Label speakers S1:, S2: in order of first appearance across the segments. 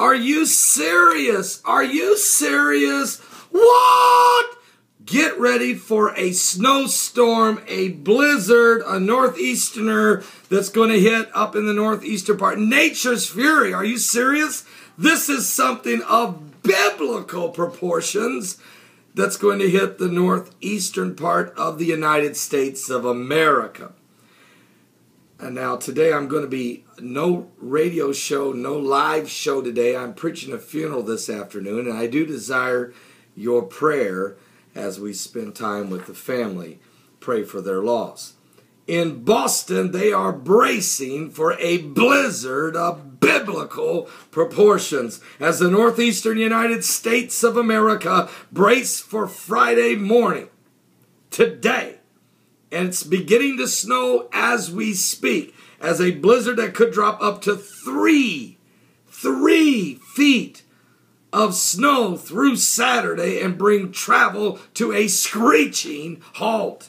S1: Are you serious? Are you serious? What? Get ready for a snowstorm, a blizzard, a northeasterner that's going to hit up in the northeastern part. Nature's fury. Are you serious? This is something of biblical proportions that's going to hit the northeastern part of the United States of America. And now today I'm going to be no radio show, no live show today. I'm preaching a funeral this afternoon, and I do desire your prayer as we spend time with the family. Pray for their loss. In Boston, they are bracing for a blizzard of biblical proportions as the northeastern United States of America brace for Friday morning, today. And it's beginning to snow as we speak, as a blizzard that could drop up to 3 feet of snow through Saturday and bring travel to a screeching halt.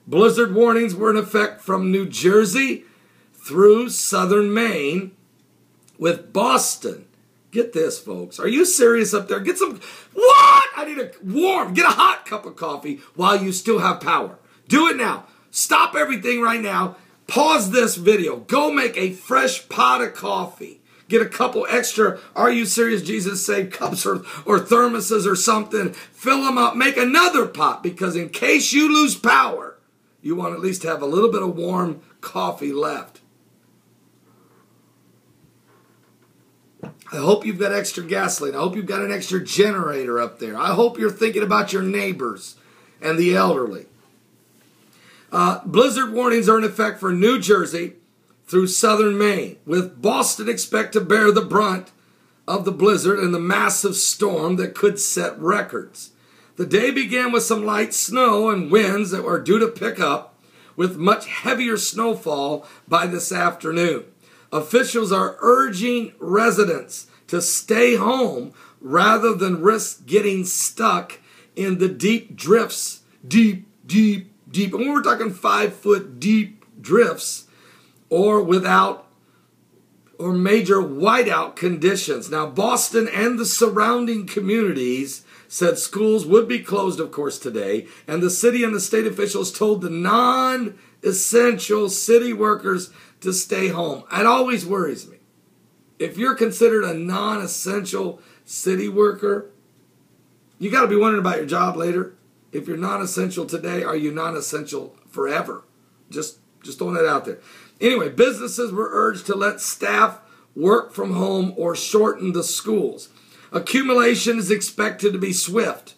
S1: Blizzard warnings were in effect from New Jersey through southern Maine, with Boston. Get this, folks. Are you serious up there? Get some, what? I need get a hot cup of coffee while you still have power. Do it now. Stop everything right now. Pause this video. Go make a fresh pot of coffee. Get a couple extra Are You Serious Jesus Saved cups or thermoses or something. Fill them up. Make another pot, because in case you lose power, you want at least to have a little bit of warm coffee left. I hope you've got extra gasoline. I hope you've got an extra generator up there. I hope you're thinking about your neighbors and the elderly. Blizzard warnings are in effect for New Jersey through southern Maine, with Boston expect to bear the brunt of the blizzard and the massive storm that could set records. The day began with some light snow and winds that were due to pick up, with much heavier snowfall by this afternoon. Officials are urging residents to stay home rather than risk getting stuck in the deep drifts, deep. And when we're talking 5-foot deep drifts, or major whiteout conditions. Now, Boston and the surrounding communities said schools would be closed, of course, today, and the city and the state officials told the non-essential city workers to stay home. It always worries me. If you're considered a non-essential city worker, you got to be wondering about your job later. If you're non-essential today, are you non-essential forever? Just throwing that out there. Anyway, businesses were urged to let staff work from home or shorten the schools. Accumulation is expected to be swift.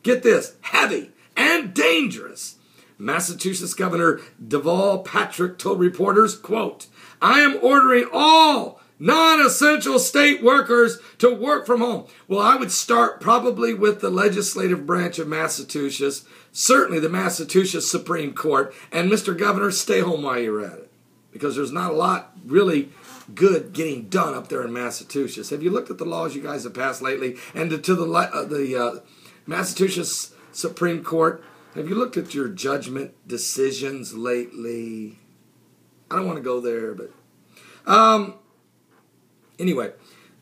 S1: Get this, heavy and dangerous. Massachusetts Governor Deval Patrick told reporters, quote, "I am ordering all non-essential state workers to work from home." Well, I would start probably with the legislative branch of Massachusetts, certainly the Massachusetts Supreme Court, and Mr. Governor, stay home while you're at it, because there's not a lot really good getting done up there in Massachusetts. Have you looked at the laws you guys have passed lately? And to the Massachusetts Supreme Court, have you looked at your judgment decisions lately? I don't want to go there, but anyway,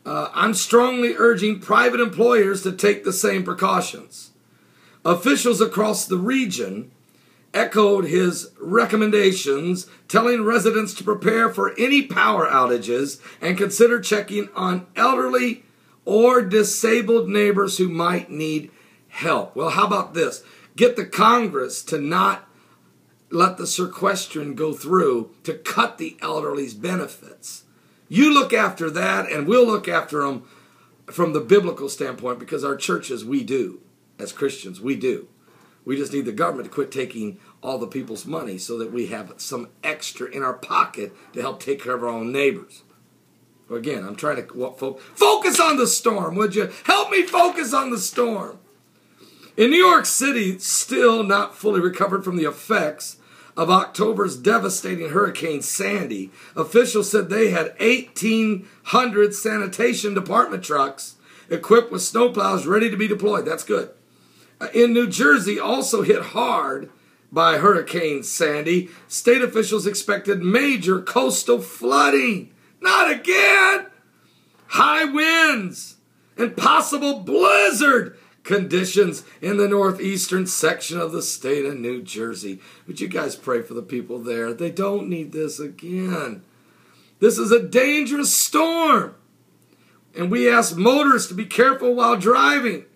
S1: I'm strongly urging private employers to take the same precautions. Officials across the region echoed his recommendations, telling residents to prepare for any power outages and consider checking on elderly or disabled neighbors who might need help. Well, how about this? Get the Congress to not let the sequestration go through to cut the elderly's benefits. You look after that, and we'll look after them from the biblical standpoint, because our churches, we do. As Christians, we do. We just need the government to quit taking all the people's money so that we have some extra in our pocket to help take care of our own neighbors. Well, again, I'm trying to focus on the storm, would you? Help me focus on the storm. In New York City, still not fully recovered from the effects of October's devastating Hurricane Sandy, officials said they had 1,800 sanitation department trucks equipped with snowplows ready to be deployed. That's good. In New Jersey, also hit hard by Hurricane Sandy, state officials expected major coastal flooding. Not again! High high winds, and possible blizzard conditions in the northeastern section of the state of New Jersey. Would you guys pray for the people there? They don't need this again. This is a dangerous storm. And we ask motorists to be careful while driving.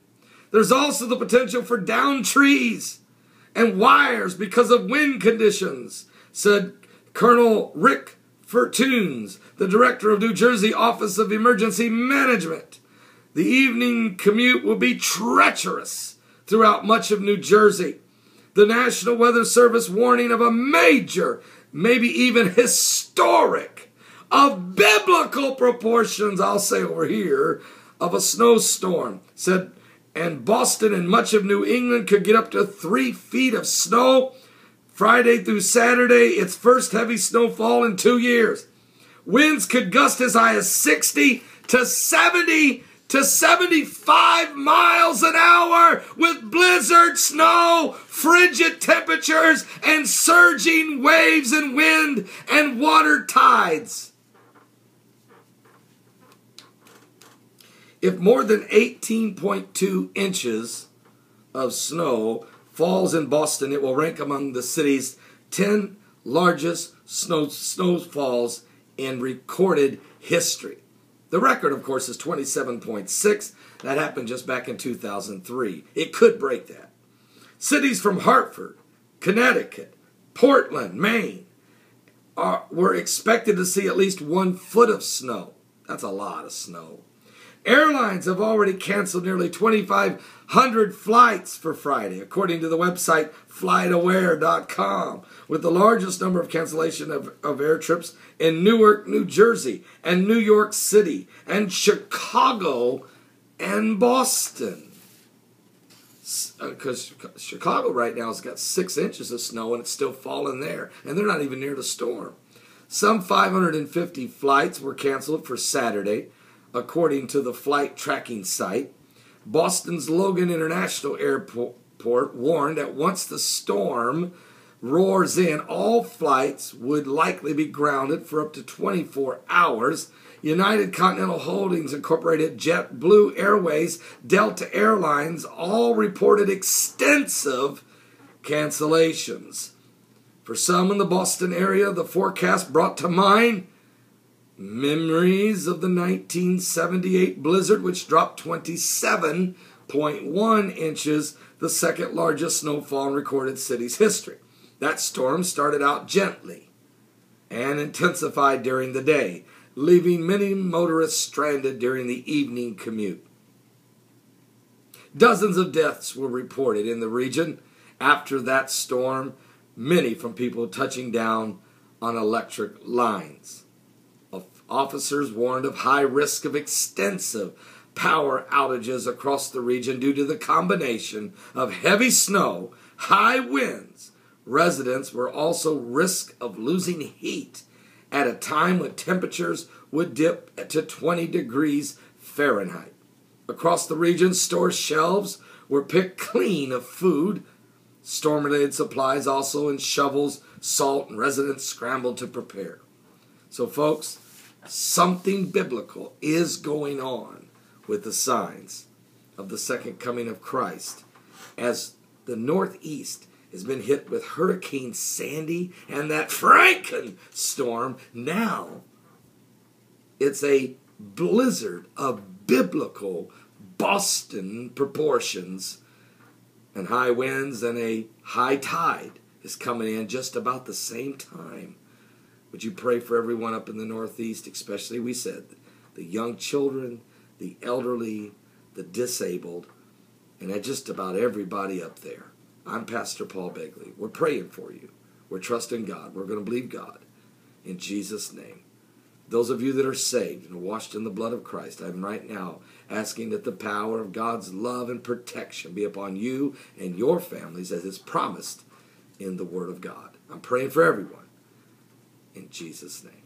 S1: There's also the potential for downed trees and wires because of wind conditions, said Colonel Rick Furtunes, the director of New Jersey Office of Emergency Management. The evening commute will be treacherous throughout much of New Jersey. The National Weather Service warning of a major, maybe even historic, of biblical proportions, I'll say over here, of a snowstorm, said, and Boston and much of New England could get up to 3 feet of snow Friday through Saturday, its first heavy snowfall in 2 years. Winds could gust as high as 60 to 70 to 75 miles an hour with blizzard, snow, frigid temperatures, and surging waves and wind and water tides. If more than 18.2 inches of snow falls in Boston, it will rank among the city's 10 largest snowfalls in recorded history. The record, of course, is 27.6. That happened just back in 2003. It could break that. Cities from Hartford, Connecticut, Portland, Maine were expected to see at least 1 foot of snow. That's a lot of snow. Airlines have already canceled nearly 2,500 flights for Friday, according to the website flightaware.com, with the largest number of cancellation of air trips in Newark, New Jersey, and New York City, and Chicago, and Boston. Because Chicago right now has got 6 inches of snow, and it's still falling there, and they're not even near the storm. Some 550 flights were canceled for Saturday, according to the flight tracking site. Boston's Logan International Airport warned that once the storm roars in, all flights would likely be grounded for up to 24 hours. United Continental Holdings Incorporated, JetBlue Airways, Delta Airlines all reported extensive cancellations. For some in the Boston area, the forecast brought to mind memories of the 1978 blizzard, which dropped 27.1 inches, the second largest snowfall in recorded city's history. That storm started out gently and intensified during the day, leaving many motorists stranded during the evening commute. Dozens of deaths were reported in the region after that storm, many from people touching down on electric lines. Officers warned of high risk of extensive power outages across the region due to the combination of heavy snow, high winds. Residents were also at risk of losing heat at a time when temperatures would dip to 20 degrees Fahrenheit. Across the region, store shelves were picked clean of food, storm-related supplies also, and shovels, salt, and residents scrambled to prepare. So, folks, something biblical is going on with the signs of the second coming of Christ, as the Northeast has been hit with Hurricane Sandy and that Franken storm. Now it's a blizzard of biblical Boston proportions, and high winds and a high tide is coming in just about the same time. Would you pray for everyone up in the Northeast, especially, we said, the young children, the elderly, the disabled, and just about everybody up there. I'm Pastor Paul Begley. We're praying for you. We're trusting God. We're going to believe God in Jesus' name. Those of you that are saved and washed in the blood of Christ, I'm right now asking that the power of God's love and protection be upon you and your families as is promised in the Word of God. I'm praying for everyone. In Jesus' name.